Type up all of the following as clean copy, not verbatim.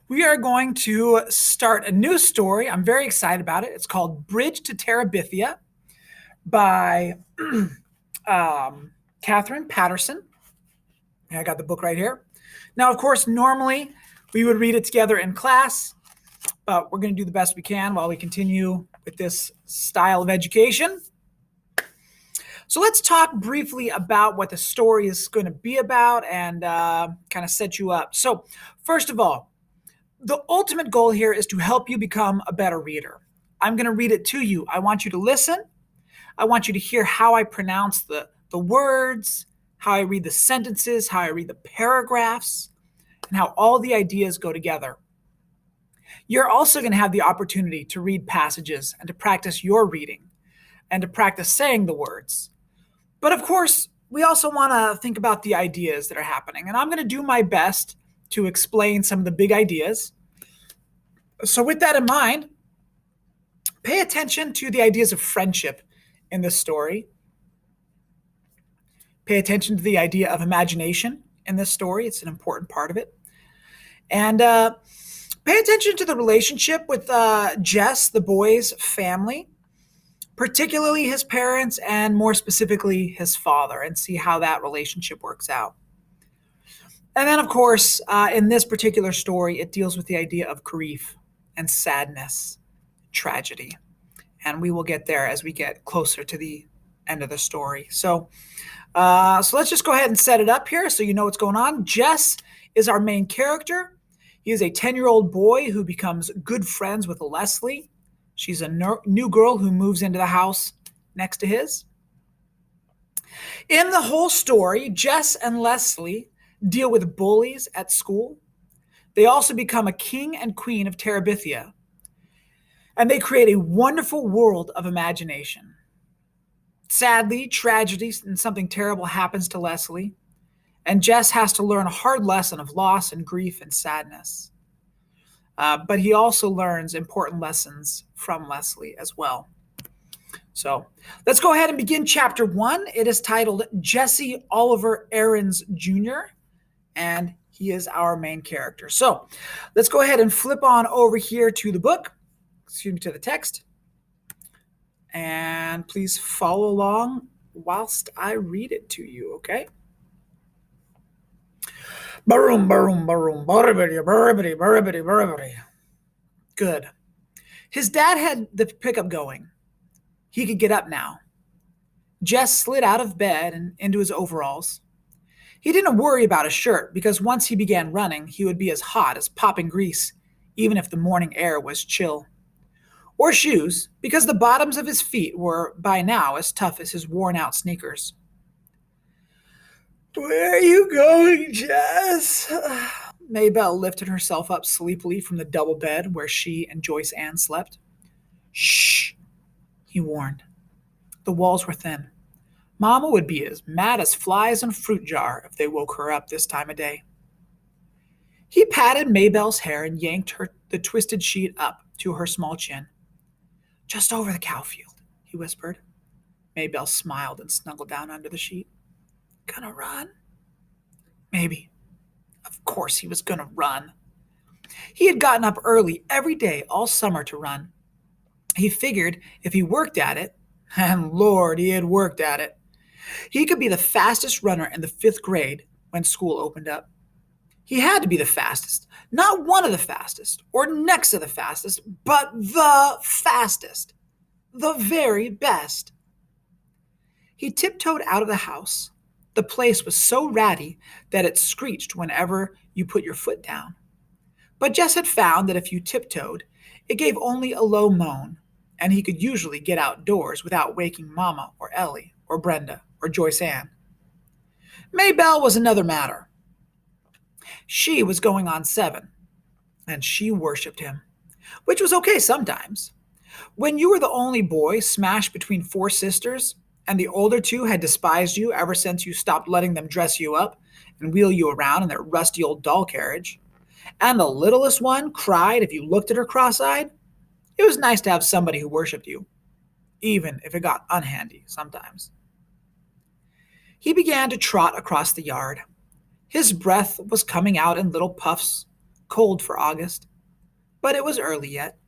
We are going to start a new story. I'm very excited about it. It's called Bridge to Terabithia by Catherine Patterson. I got the book right here. Now, of course, normally we would read it together in class, but we're going to do the best we can while we continue with this style of education. So let's talk briefly about what the story is going to be about and kind of set you up. So, first of all, the ultimate goal here is to help you become a better reader. I'm going to read it to you. I want you to listen. I want you to hear how I pronounce the words, how I read the sentences, how I read the paragraphs, and how all the ideas go together. You're also going to have the opportunity to read passages and to practice your reading and to practice saying the words. But of course, we also want to think about the ideas that are happening. And I'm going to do my best to explain some of the big ideas. So with that in mind, pay attention to the ideas of friendship in this story. Pay attention to the idea of imagination in this story. It's an important part of it. And pay attention to the relationship with Jess, the boy's family, particularly his parents and more specifically his father, and see how that relationship works out. And then, of course, in this particular story, it deals with the idea of grief and sadness, tragedy. And we will get there as we get closer to the end of the story. So let's just go ahead and set it up here so you know what's going on. Jess is our main character. He is a 10-year-old boy who becomes good friends with Leslie. She's a new girl who moves into the house next to his. In the whole story, Jess and Leslie deal with bullies at school. They also become a king and queen of Terabithia. And they create a wonderful world of imagination. Sadly, tragedy and something terrible happens to Leslie, and Jess has to learn a hard lesson of loss and grief and sadness. But he also learns important lessons from Leslie as well. So let's go ahead and begin chapter 1. It is titled Jesse Oliver Aarons Jr., and he is our main character. So let's go ahead and flip on over here to the book, to the text. And please follow along whilst I read it to you, okay? Barum, barum, barum, barabity, barabity, barabity, barabity. Good. His dad had the pickup going. He could get up now. Jess slid out of bed and into his overalls. He didn't worry about his shirt because once he began running, he would be as hot as popping grease, even if the morning air was chill. Or shoes, because the bottoms of his feet were by now as tough as his worn-out sneakers. "Where are you going, Jess?" Maybelle lifted herself up sleepily from the double bed where she and Joyce Ann slept. "Shh," he warned. The walls were thin. Mama would be as mad as flies in a fruit jar if they woke her up this time of day. He patted Maybelle's hair and yanked the twisted sheet up to her small chin. "Just over the cow field," he whispered. Maybelle smiled and snuggled down under the sheet. "Gonna run?" Maybe. Of course he was gonna run. He had gotten up early every day all summer to run. He figured if he worked at it, and Lord, he had worked at it, he could be the fastest runner in the 5th grade when school opened up. He had to be the fastest, not one of the fastest or next to the fastest, but the fastest, the very best. He tiptoed out of the house. The place was so ratty that it screeched whenever you put your foot down. But Jess had found that if you tiptoed, it gave only a low moan, and he could usually get outdoors without waking Mama or Ellie or Brenda or Joyce Ann. Maybelle was another matter. She was going on 7, and she worshipped him, which was okay sometimes. When you were the only boy smashed between 4 sisters, and the older 2 had despised you ever since you stopped letting them dress you up and wheel you around in their rusty old doll carriage, and the littlest one cried if you looked at her cross-eyed, it was nice to have somebody who worshipped you, even if it got unhandy sometimes. He began to trot across the yard. His breath was coming out in little puffs, cold for August, but it was early yet.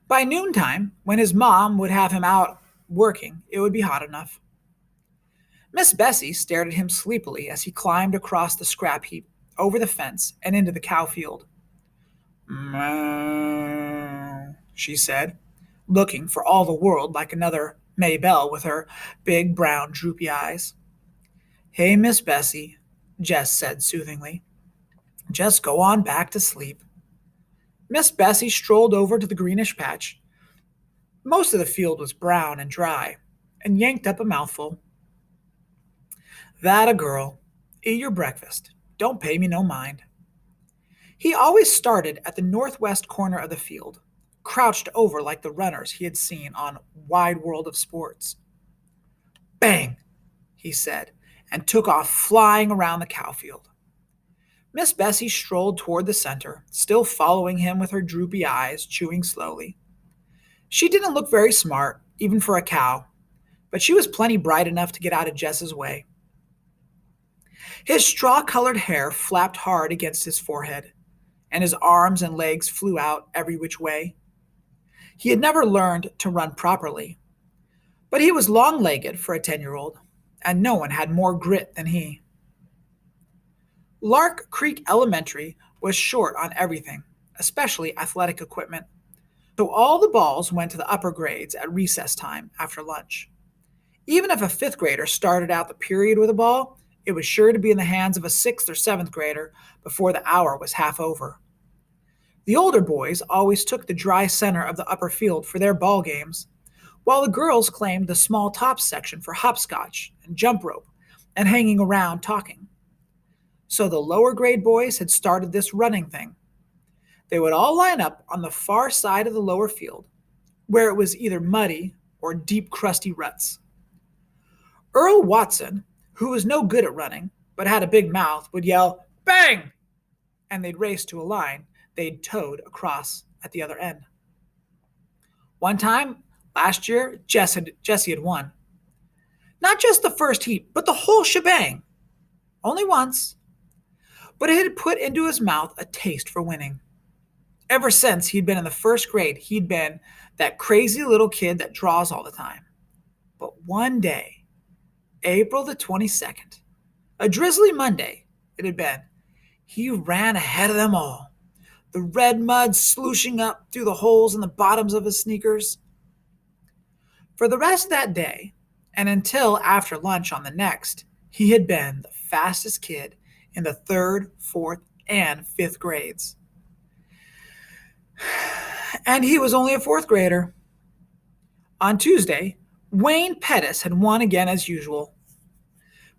By noontime, when his mom would have him out working, it would be hot enough. Miss Bessie stared at him sleepily as he climbed across the scrap heap, over the fence, and into the cow field. "Moo," she said, looking for all the world like another Maybelle with her big brown droopy eyes. "Hey, Miss Bessie," Jess said soothingly. "Just go on back to sleep." Miss Bessie strolled over to the greenish patch. Most of the field was brown and dry, and yanked up a mouthful. "That a girl. Eat your breakfast. Don't pay me no mind." He always started at the northwest corner of the field, crouched over like the runners he had seen on Wide World of Sports. "Bang!" he said, and took off flying around the cow field. Miss Bessie strolled toward the center, still following him with her droopy eyes, chewing slowly. She didn't look very smart, even for a cow, but she was plenty bright enough to get out of Jess's way. His straw-colored hair flapped hard against his forehead, and his arms and legs flew out every which way. He had never learned to run properly, but he was long-legged for a 10-year-old, and no one had more grit than he. Lark Creek Elementary was short on everything, especially athletic equipment, so all the balls went to the upper grades at recess time after lunch. Even if a fifth grader started out the period with a ball, it was sure to be in the hands of a sixth or seventh grader before the hour was half over. The older boys always took the dry center of the upper field for their ball games, while the girls claimed the small top section for hopscotch and jump rope and hanging around talking. So the lower grade boys had started this running thing. They would all line up on the far side of the lower field, where it was either muddy or deep crusty ruts. Earl Watson, who was no good at running, but had a big mouth, would yell, "Bang!" and they'd race to a line they'd towed across at the other end. One time, last year, Jesse had won. Not just the first heat, but the whole shebang. Only once. But it had put into his mouth a taste for winning. Ever since he'd been in the first grade, he'd been that crazy little kid that draws all the time. But one day, April the 22nd, a drizzly Monday it had been, he ran ahead of them all, the red mud slooshing up through the holes in the bottoms of his sneakers. For the rest of that day, and until after lunch on the next, he had been the fastest kid in the third, fourth, and fifth grades. And he was only a fourth grader. On Tuesday, Wayne Pettis had won again as usual.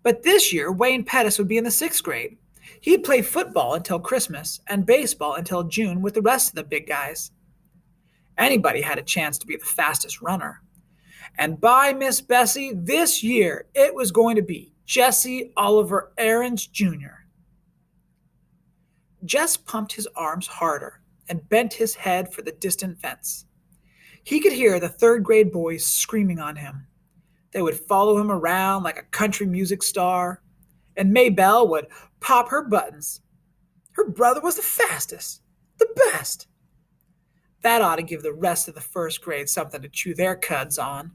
But this year, Wayne Pettis would be in the sixth grade. He'd play football until Christmas and baseball until June with the rest of the big guys. Anybody had a chance to be the fastest runner. And by Miss Bessie, this year it was going to be Jesse Oliver Aarons Jr. Jess pumped his arms harder and bent his head for the distant fence. He could hear the third grade boys screaming on him. They would follow him around like a country music star, and Maybelle would pop her buttons. Her brother was the fastest, the best. That ought to give the rest of the first grade something to chew their cuds on.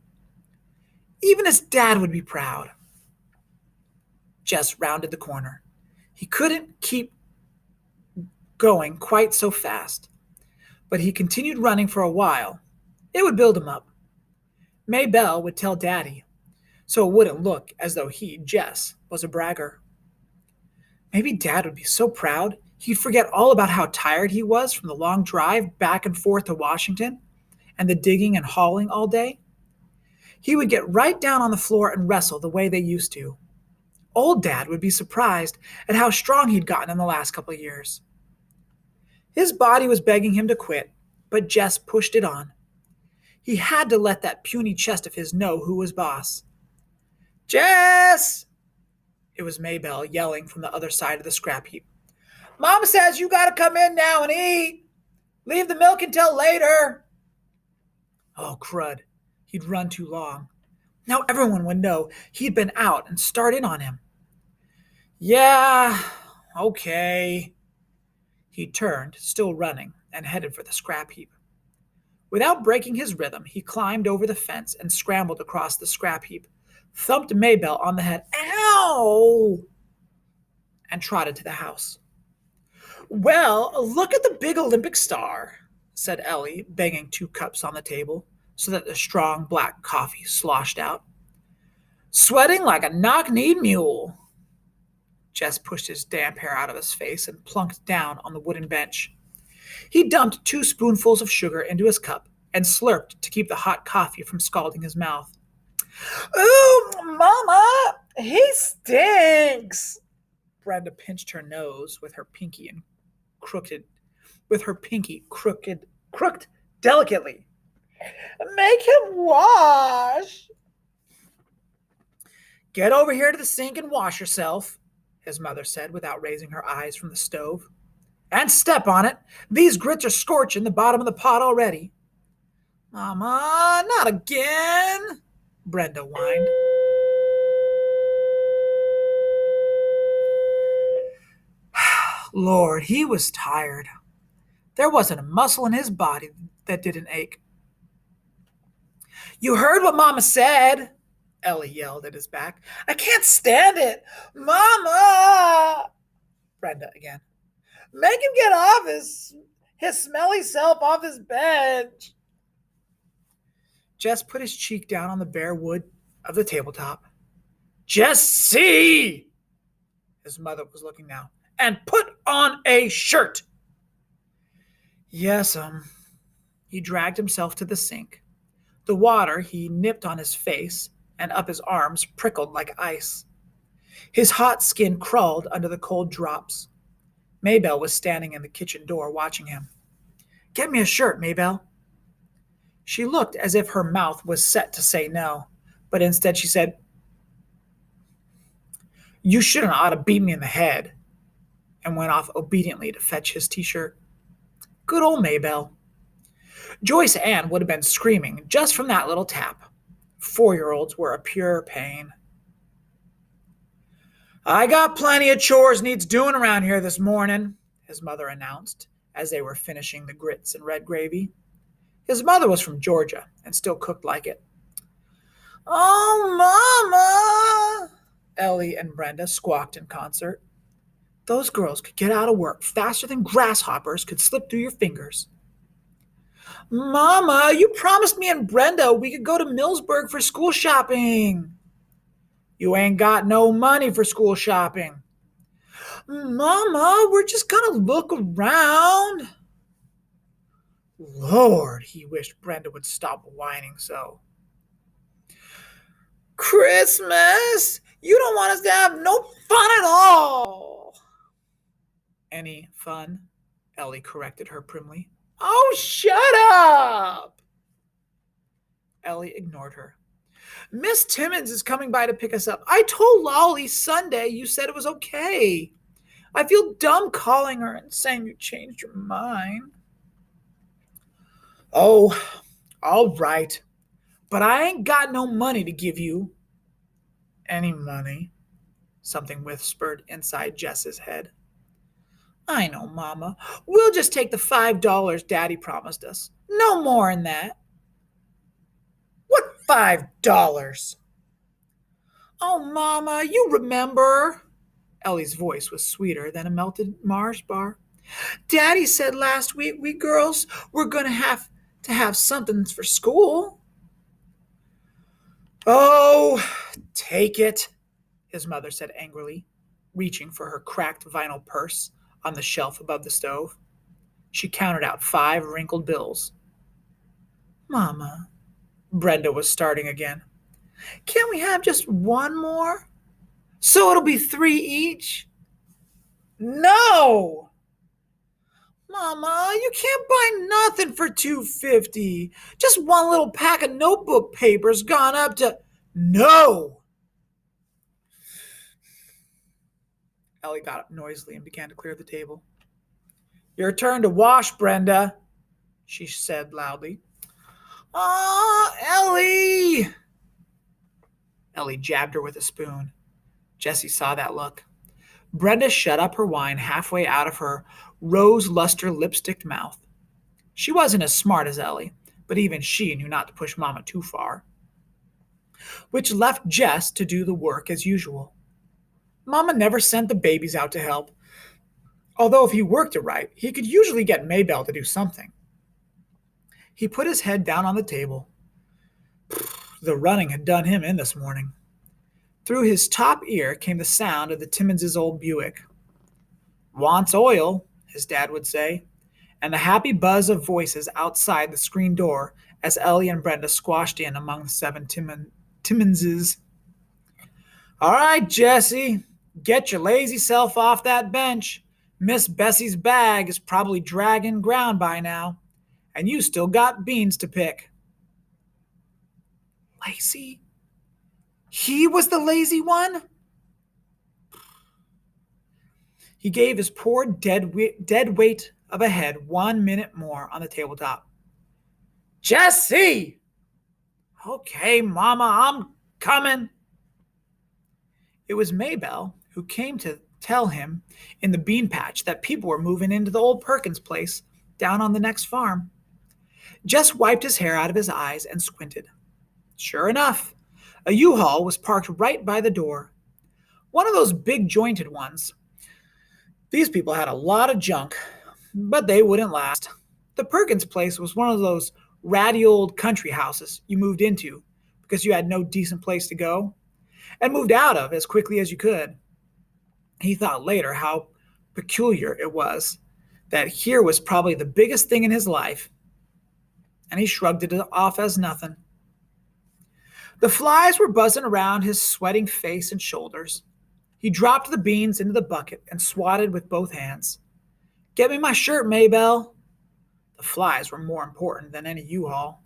Even his dad would be proud. Jess rounded the corner. He couldn't keep going quite so fast, but he continued running for a while. It would build him up. Maybelle would tell Daddy, so it wouldn't look as though he, Jess, was a bragger. Maybe Dad would be so proud he'd forget all about how tired he was from the long drive back and forth to Washington and the digging and hauling all day. He would get right down on the floor and wrestle the way they used to. Old Dad would be surprised at how strong he'd gotten in the last couple of years. His body was begging him to quit, but Jess pushed it on. He had to let that puny chest of his know who was boss. "Jess!" It was Maybelle yelling from the other side of the scrap heap. "Mama says you gotta come in now and eat. Leave the milk until later." Oh, crud. He'd run too long. Now everyone would know he'd been out and start in on him. "Yeah, okay." He turned, still running, and headed for the scrap heap. Without breaking his rhythm, he climbed over the fence and scrambled across the scrap heap, thumped Maybelle on the head, ow, and trotted to the house. Well, look at the big Olympic star, said Ellie, banging 2 cups on the table so that the strong black coffee sloshed out. Sweating like a knock-kneed mule. Jess pushed his damp hair out of his face and plunked down on the wooden bench. He dumped 2 spoonfuls of sugar into his cup and slurped to keep the hot coffee from scalding his mouth. Ooh, Mama, he stinks. Brenda pinched her nose with her pinky and crooked delicately. Make him wash. Get over here to the sink and wash yourself, his mother said without raising her eyes from the stove. And step on it. These grits are scorching the bottom of the pot already. Mama, not again, Brenda whined. Lord, he was tired. There wasn't a muscle in his body that didn't ache. You heard what Mama said, Ellie yelled at his back. I can't stand it. Mama! Brenda again. Make him get off his smelly self off his bench. Jess put his cheek down on the bare wood of the tabletop. Jessie! His mother was looking now. And put on a shirt. Yes, He dragged himself to the sink. The water he nipped on his face and up his arms prickled like ice. His hot skin crawled under the cold drops. Maybelle was standing in the kitchen door watching him. Get me a shirt, Maybelle. She looked as if her mouth was set to say no, but instead she said, You shouldn't ought to beat me in the head, and went off obediently to fetch his t-shirt. Good old Maybelle. Joyce Ann would have been screaming just from that little tap. 4-year-olds were a pure pain. I got plenty of chores needs doing around here this morning, his mother announced as they were finishing the grits and red gravy. His mother was from Georgia and still cooked like it. Oh, Mama! Ellie and Brenda squawked in concert. Those girls could get out of work faster than grasshoppers could slip through your fingers. Mama, you promised me and Brenda we could go to Millsburg for school shopping. You ain't got no money for school shopping. Mama, we're just gonna look around. Lord, he wished Brenda would stop whining so. Christmas? You don't want us to have no fun at all. Any fun? Ellie corrected her primly. Oh, shut up! Ellie ignored her. Miss Timmons is coming by to pick us up. I told Lolly Sunday you said it was okay. I feel dumb calling her and saying you changed your mind. Oh, all right. But I ain't got no money to give you. Any money? Something whispered inside Jess's head. I know, Mama. We'll just take the $5 Daddy promised us. No more than that. What $5? Oh, Mama, you remember. Ellie's voice was sweeter than a melted Mars bar. Daddy said last week we girls were going to have something for school. Oh, take it, his mother said angrily, reaching for her cracked vinyl purse on the shelf above the stove. She counted out 5 wrinkled bills. Mama, Brenda was starting again. Can't we have just one more? So it'll be 3 each? No! Mama, you can't buy nothing for $2.50. Just one little pack of notebook papers gone up to... No! Ellie got up noisily and began to clear the table. Your turn to wash, Brenda, she said loudly. Aw, Ellie! Ellie jabbed her with a spoon. Jessie saw that look. Brenda shut up her wine halfway out of her rose luster lipsticked mouth. She wasn't as smart as Ellie, but even she knew not to push Mama too far, which left Jess to do the work as usual. Mama never sent the babies out to help, although if he worked it right, he could usually get Maybelle to do something. He put his head down on the table. The running had done him in this morning. Through his top ear came the sound of the Timmins' old Buick. "Wants oil," his dad would say, and the happy buzz of voices outside the screen door as Ellie and Brenda squashed in among the seven Timmonses. "All right, Jesse, get your lazy self off that bench. Miss Bessie's bag is probably dragging ground by now, and you still got beans to pick." Lazy? He was the lazy one? He gave his poor dead weight of a head 1 minute more on the tabletop. "Jesse!" "Okay, Mama, I'm coming." It was Maybelle who came to tell him in the bean patch that people were moving into the old Perkins place down on the next farm. Jess wiped his hair out of his eyes and squinted. Sure enough, a U-Haul was parked right by the door. One of those big jointed ones. These people had a lot of junk, but they wouldn't last. The Perkins place was one of those ratty old country houses you moved into because you had no decent place to go, and moved out of as quickly as you could. He thought later how peculiar it was that here was probably the biggest thing in his life, and he shrugged it off as nothing. The flies were buzzing around his sweating face and shoulders. He dropped the beans into the bucket and swatted with both hands. "Get me my shirt, Maybelle." The flies were more important than any U-Haul.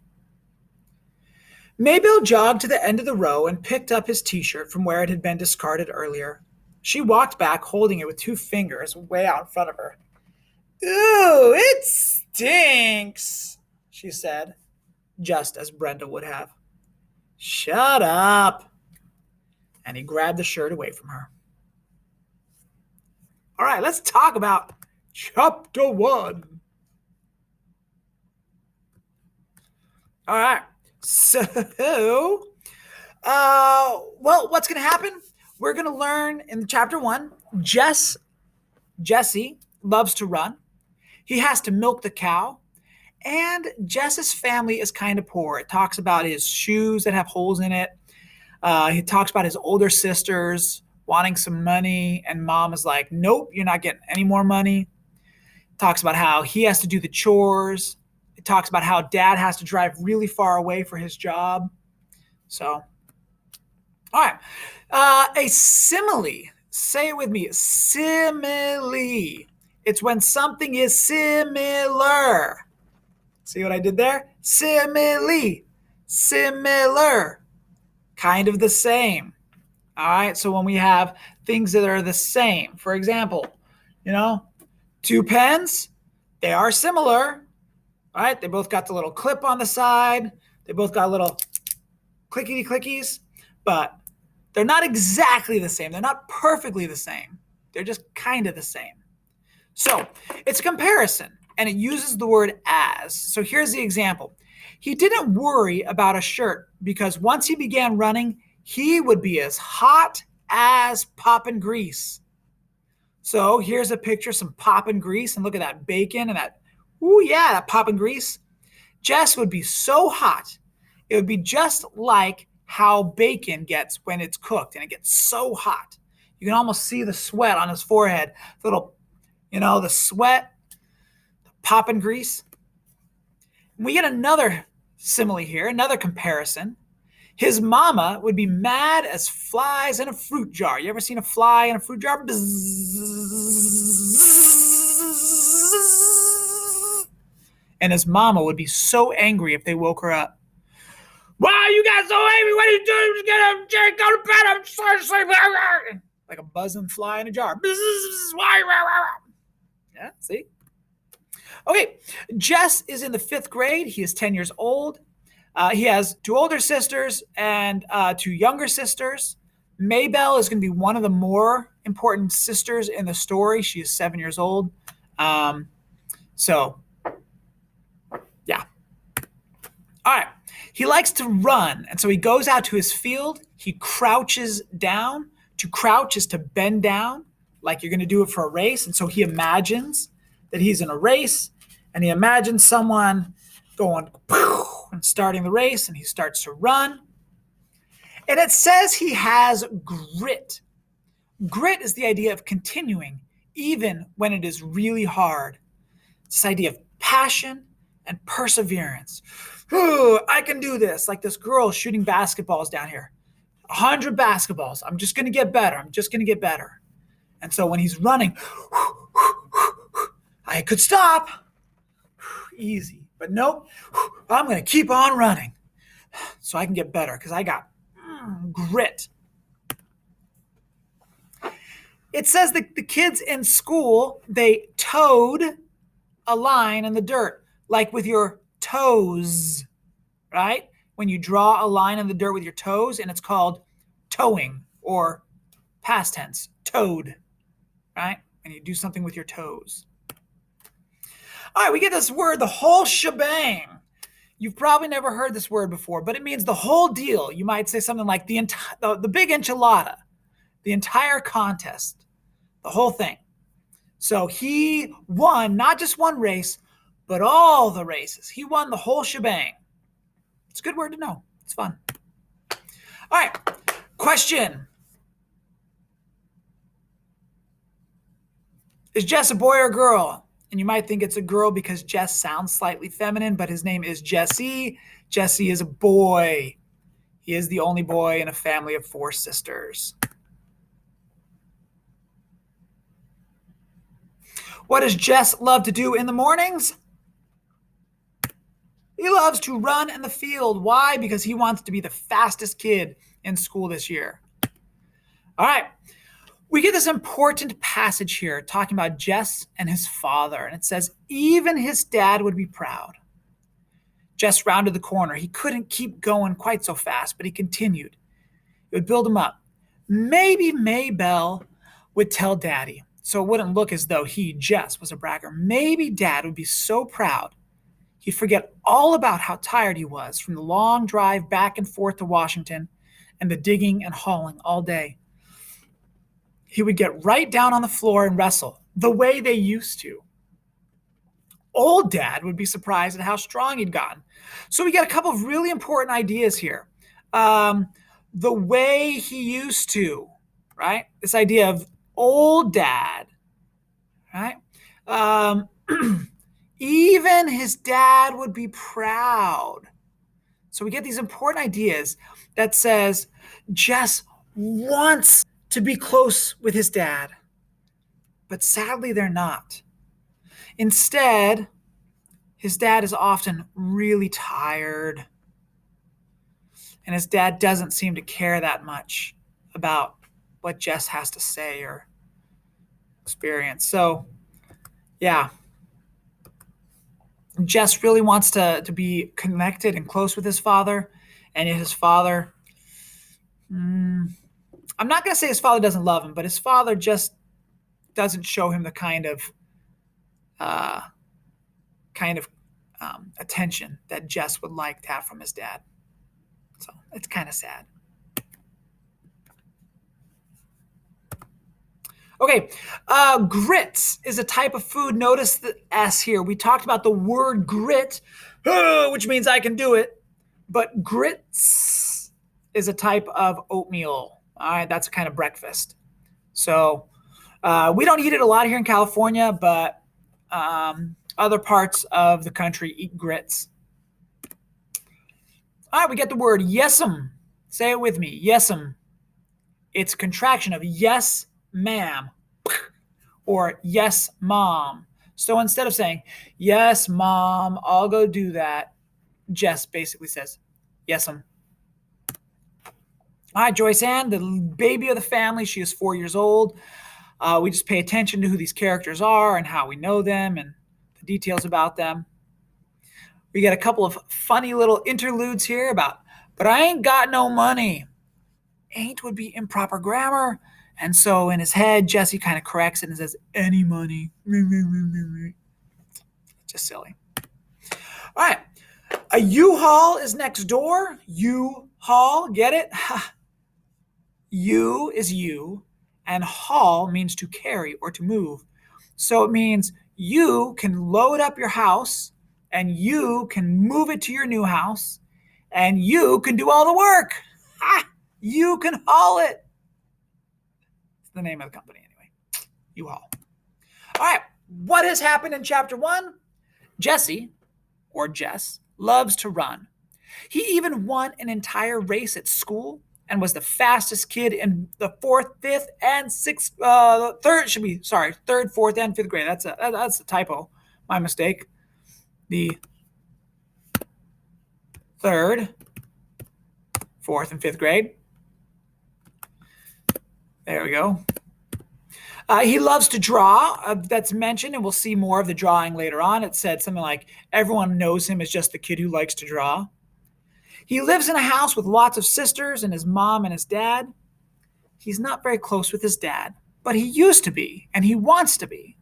Maybelle jogged to the end of the row and picked up his t-shirt from where it had been discarded earlier. She walked back, holding it with 2 fingers way out in front of her. "Ooh, it stinks," she said, just as Brenda would have. "Shut up." And he grabbed the shirt away from her. All right, let's talk about Chapter 1. All right, so, what's going to happen? We're going to learn in Chapter 1, Jesse loves to run. He has to milk the cow. And Jess's family is kind of poor. It talks about his shoes that have holes in it. He talks about his older sisters wanting some money, and Mom is like, "Nope, you're not getting any more money." Talks about how he has to do the chores. It talks about how Dad has to drive really far away for his job. So, all right. A simile. Say it with me. Simile. It's when something is similar. See what I did there? Simile. Similar. Kind of the same. All right, so when we have things that are the same, for example, 2 pens, they are similar. All right, they both got the little clip on the side. They both got little clickety-clickies, but they're not exactly the same. They're not perfectly the same. They're just kind of the same. So it's a comparison, and it uses the word as. So here's the example. He didn't worry about a shirt because once he began running, he would be as hot as poppin' grease. So here's a picture of some poppin' grease, and look at that bacon and that poppin' grease. Jess would be so hot. It would be just like how bacon gets when it's cooked, and it gets so hot. You can almost see the sweat on his forehead, the sweat, the poppin' grease. We get another simile here, another comparison. His mama would be mad as flies in a fruit jar. You ever seen a fly in a fruit jar? And his mama would be so angry if they woke her up. "Why are you guys so angry? What are you doing? Just get up, Jerry, go to bed. I'm sorry to sleep." Like a buzzing fly in a jar. Yeah, see? Okay, Jess is in the 5th grade. He is 10 years old. He has 2 older sisters and 2 younger sisters. Maybelle is going to be one of the more important sisters in the story. She is 7 years old. Um, so, yeah. All right. He likes to run. And so he goes out to his field. He crouches down. To crouch is to bend down, like you're going to do it for a race. And so he imagines that he's in a race, and he imagines someone going and starting the race, and he starts to run. And it says he has grit. Grit is the idea of continuing, even when it is really hard. It's this idea of passion and perseverance. Ooh, I can do this. Like this girl shooting basketballs down here. 100 basketballs. I'm just going to get better. I'm just going to get better. And so when he's running, I could stop. Easy. But nope. I'm going to keep on running so I can get better because I got grit. It says that the kids in school, they toed a line in the dirt, like with your toes, right? When you draw a line in the dirt with your toes, and it's called toeing, or past tense, toed, right? And you do something with your toes. All right, we get this word, the whole shebang. You've probably never heard this word before, but it means the whole deal. You might say something like the big enchilada, the entire contest, the whole thing. So he won not just one race, but all the races. He won the whole shebang. It's a good word to know. It's fun. All right, question. Is Jess a boy or a girl? And you might think it's a girl because Jess sounds slightly feminine, but his name is Jesse. Jesse is a boy. He is the only boy in a family of 4 sisters. What does Jess love to do in the mornings? He loves to run in the field. Why? Because he wants to be the fastest kid in school this year. All right. We get this important passage here talking about Jess and his father. And it says, even his dad would be proud. Jess rounded the corner. He couldn't keep going quite so fast, but he continued. It would build him up. Maybe Maybelle would tell Daddy, so it wouldn't look as though he, Jess, was a bragger. Maybe Dad would be so proud he'd forget all about how tired he was from the long drive back and forth to Washington and the digging and hauling all day. He would get right down on the floor and wrestle the way they used to. Old Dad would be surprised at how strong he'd gotten. So we get a couple of really important ideas here. The way he used to, right? This idea of old Dad, right? Even his dad would be proud. So we get these important ideas that says Jess wants to be close with his dad, but sadly they're not. Instead, his dad is often really tired, and his dad doesn't seem to care that much about what Jess has to say or experience. So, yeah. Jess really wants to be connected and close with his father, and his father, I'm not going to say his father doesn't love him, but his father just doesn't show him the kind of attention that Jess would like to have from his dad. So it's kind of sad. Okay, grits is a type of food. Notice the S here. We talked about the word grit, which means I can do it. But grits is a type of oatmeal. All right, that's a kind of breakfast. So we don't eat it a lot here in California, but other parts of the country eat grits. All right, we get the word yes'm. Say it with me, yes'm. It's a contraction of yes, ma'am, or yes, mom. So instead of saying, yes, mom, I'll go do that, Jess basically says, yes'm. All right, Joyce Ann, the baby of the family. She is 4 years old. We just pay attention to who these characters are and how we know them and the details about them. We get a couple of funny little interludes here about, but I ain't got no money. Ain't would be improper grammar, And so in his head, Jesse kind of corrects it and says, any money. Just silly. All right. A U-Haul is next door. U-Haul, get it? U is you, and haul means to carry or to move. So it means you can load up your house and you can move it to your new house and you can do all the work. You can haul it. It's the name of the company anyway. U-Haul. All right. What has happened in chapter 1? Jesse, or Jess, loves to run. He even won an entire race at school and was the fastest kid in the third, fourth, and fifth grade. That's a typo. My mistake. The third, fourth, and fifth grade. There we go. He loves to draw. That's mentioned, and we'll see more of the drawing later on. It said something like, everyone knows him as just the kid who likes to draw. He lives in a house with lots of sisters and his mom and his dad. He's not very close with his dad, but he used to be, and he wants to be.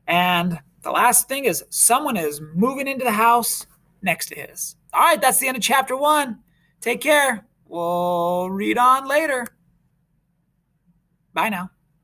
And the last thing is someone is moving into the house next to his. All right, that's the end of chapter 1. Take care. We'll read on later. Bye now.